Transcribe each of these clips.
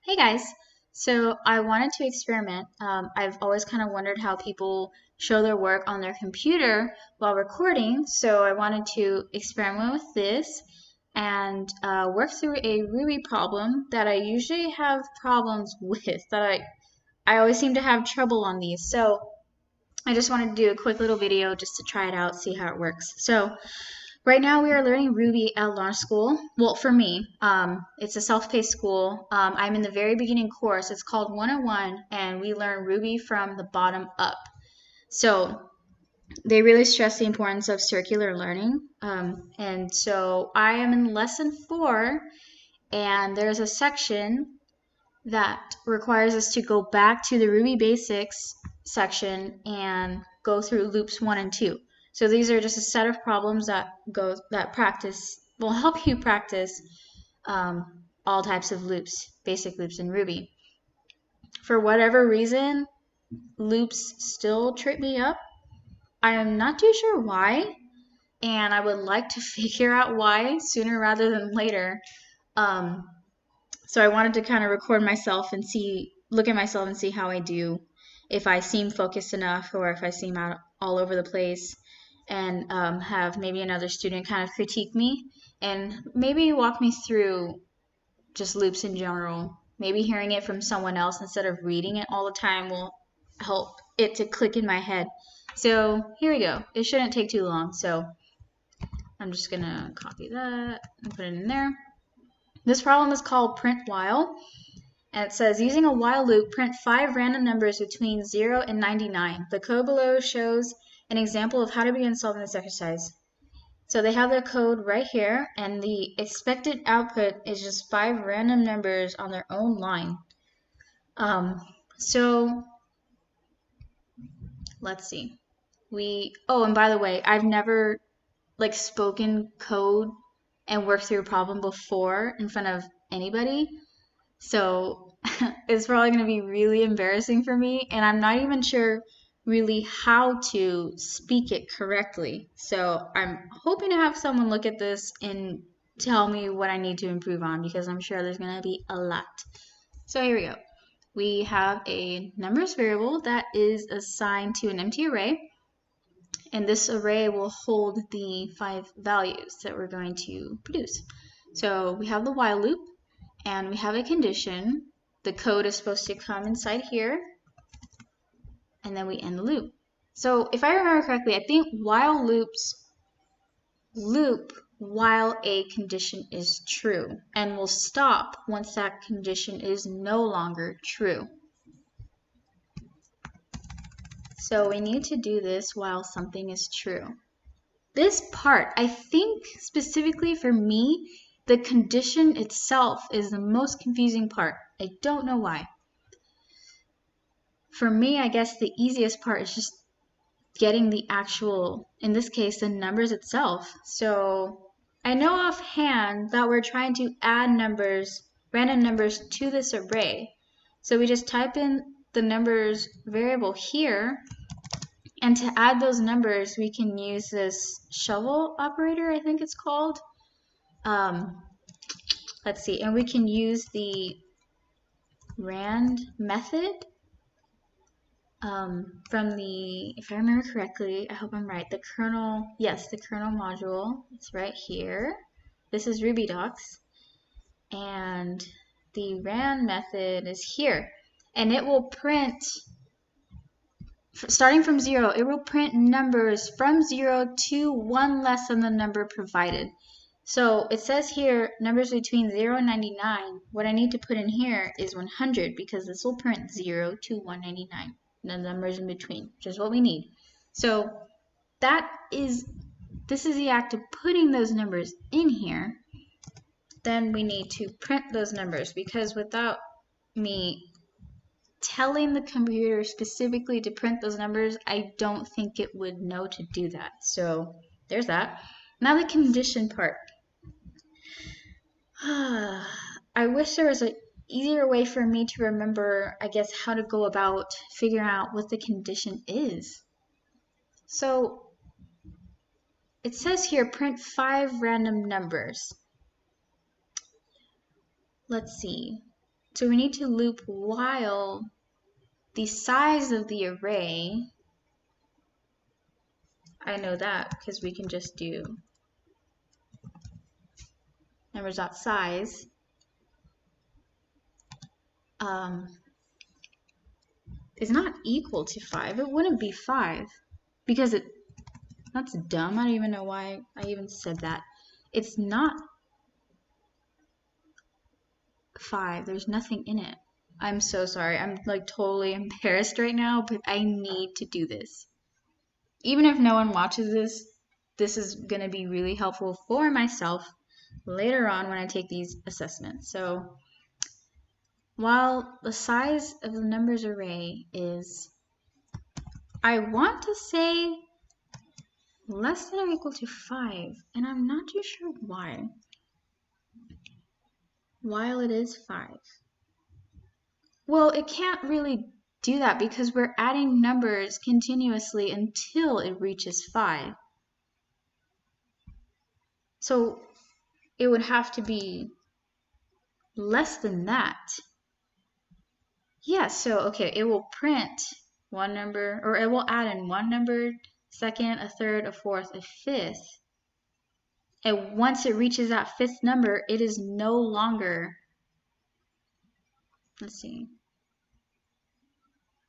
Hey guys, so I wanted to experiment. I've always kind of wondered how people show their work on their computer while recording, so I wanted to experiment with this and work through a Ruby problem that I usually have problems with, that I always seem to have trouble on these. So I just wanted to do a quick little video just to try it out, see how it works. So right now we are learning Ruby at Launch School. Well, for me, it's a self-paced school. I'm in the very beginning course. It's called 101, and we learn Ruby from the bottom up. So they really stress the importance of circular learning. And so I am in lesson 4, and there's a section that requires us to go back to the Ruby Basics section and go through loops 1 and 2. So these are just a set of problems that will help you practice all types of loops, basic loops in Ruby. For whatever reason, loops still trip me up. I am not too sure why, and I would like to figure out why sooner rather than later. So I wanted to kind of record myself and look at myself and see how I do, if I seem focused enough or if I seem out all over the place, and have maybe another student kind of critique me and maybe walk me through just loops in general. Maybe hearing it from someone else instead of reading it all the time will help it to click in my head. So here we go. It shouldn't take too long, so I'm just gonna copy that and put it in there. This problem is called print while, and it says, using a while loop, print 5 random numbers between 0 and 99. The code below shows an example of how to begin solving this exercise. So they have the code right here, and the expected output is just 5 random numbers on their own line. So let's see. And by the way, I've never spoken code and worked through a problem before in front of anybody. So it's probably going to be really embarrassing for me, and I'm not even sure really how to speak it correctly. So I'm hoping to have someone look at this and tell me what I need to improve on, because I'm sure there's going to be a lot. So here we go. We have a numbers variable that is assigned to an empty array, and this array will hold the 5 values that we're going to produce. So we have the while loop, and we have a condition. The code is supposed to come inside here, and then we end the loop. So if I remember correctly, I think while loops loop while a condition is true and will stop once that condition is no longer true. So we need to do this while something is true. This part, I think specifically for me, the condition itself is the most confusing part. I don't know why. For me, I guess the easiest part is just getting the actual, in this case, the numbers itself. So I know offhand that we're trying to add numbers, random numbers, to this array. So we just type in the numbers variable here, and to add those numbers, we can use this shovel operator, I think it's called. Let's see, and we can use the rand method from the, if I remember correctly, I hope I'm right, the kernel, yes, the kernel module, it's right here. This is RubyDocs, and the rand method is here, and it will print, starting from 0, it will print numbers from 0 to 1 less than the number provided. So it says here numbers between 0 and 99. What I need to put in here is 100, because this will print 0 to 199, and the numbers in between, which is what we need. So this is the act of putting those numbers in here. Then we need to print those numbers, because without me telling the computer specifically to print those numbers, I don't think it would know to do that. So there's that. Now the condition part. I wish there was an easier way for me to remember, I guess, how to go about figuring out what the condition is. So it says here, print 5 random numbers. Let's see. So we need to loop while the size of the array, I know that because we can just do numbers.size is not equal to 5. It wouldn't be 5 because that's dumb. I don't even know why I even said that. It's not 5. There's nothing in it. I'm so sorry. I'm like totally embarrassed right now, but I need to do this. Even if no one watches this, this is going to be really helpful for myself later on when I take these assessments. So while the size of the numbers array is, I want to say less than or equal to 5, and I'm not too sure why. While it is 5. Well, it can't really do that because we're adding numbers continuously until it reaches 5. So it would have to be less than that. Yeah, so okay, it will print one number, or it will add in one number, second, a third, a fourth, a fifth. And once it reaches that fifth number, it is no longer, let's see.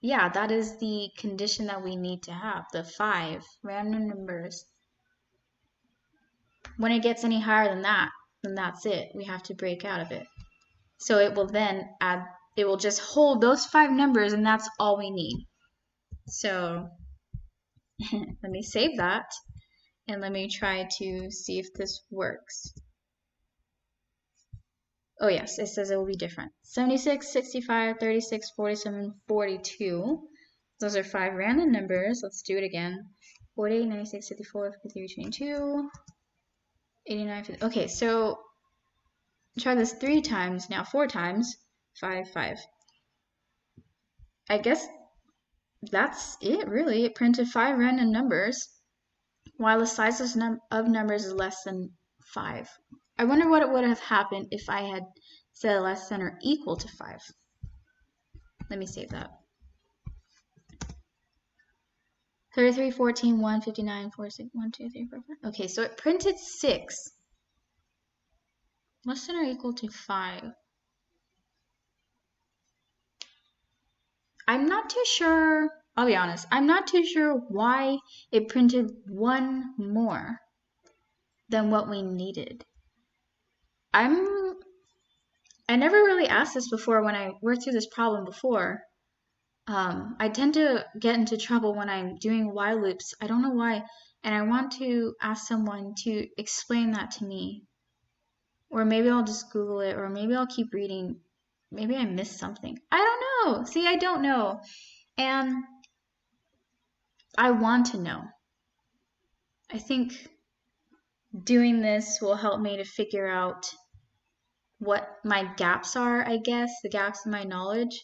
Yeah, that is the condition that we need to have, the 5 random numbers. When it gets any higher than that, then that's it. We have to break out of it. So it will then add, it will just hold those 5 numbers, and that's all we need. So let me save that, and let me try to see if this works. Oh yes, it says it will be different. 76, 65, 36, 47, 42. Those are 5 random numbers. Let's do it again. 48, 96, 54, 53, 22, 89, 50. Okay, so try this 3 times, now 4 times. 5, 5. I guess that's it, really. It printed 5 random numbers, while the size of numbers is less than 5. I wonder what it would have happened if I had said less than or equal to 5. Let me save that. 33, 14, 1, 59, 46, 1, 2, 3, 4, 5. Okay, so it printed 6. Less than or equal to 5. I'm not too sure, I'll be honest, I'm not too sure why it printed 1 more than what we needed. I never really asked this before when I worked through this problem before. I tend to get into trouble when I'm doing while loops. I don't know why, and I want to ask someone to explain that to me. Or maybe I'll just Google it, or maybe I'll keep reading. Maybe I missed something. I don't know. See, I don't know. And I want to know. I think doing this will help me to figure out what my gaps are, I guess, the gaps in my knowledge,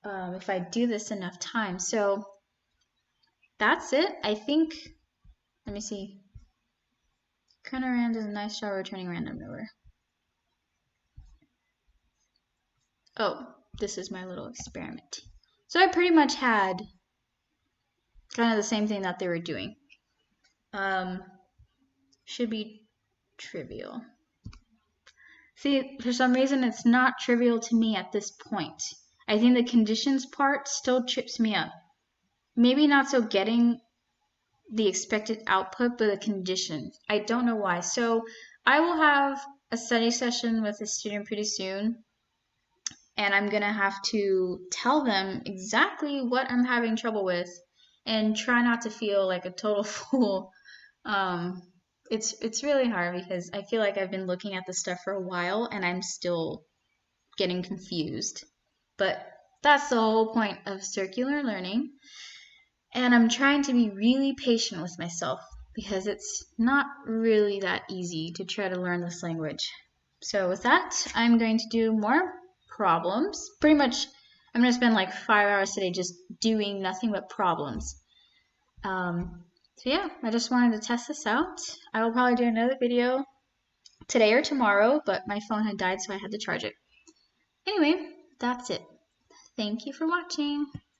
if I do this enough times. So that's it. I think, let me see. Kernel does a nice job returning random number. Oh, this is my little experiment. So I pretty much had kind of the same thing that they were doing. Should be trivial. See, for some reason, it's not trivial to me at this point. I think the conditions part still trips me up. Maybe not so getting the expected output, but the conditions. I don't know why. So I will have a study session with a student pretty soon, and I'm going to have to tell them exactly what I'm having trouble with and try not to feel like a total fool. It's really hard because I feel like I've been looking at this stuff for a while and I'm still getting confused. But that's the whole point of circular learning. And I'm trying to be really patient with myself because it's not really that easy to try to learn this language. So with that, I'm going to do more problems. Pretty much, I'm going to spend like 5 hours today just doing nothing but problems. So yeah, I just wanted to test this out. I will probably do another video today or tomorrow, but my phone had died, so I had to charge it. Anyway, that's it. Thank you for watching.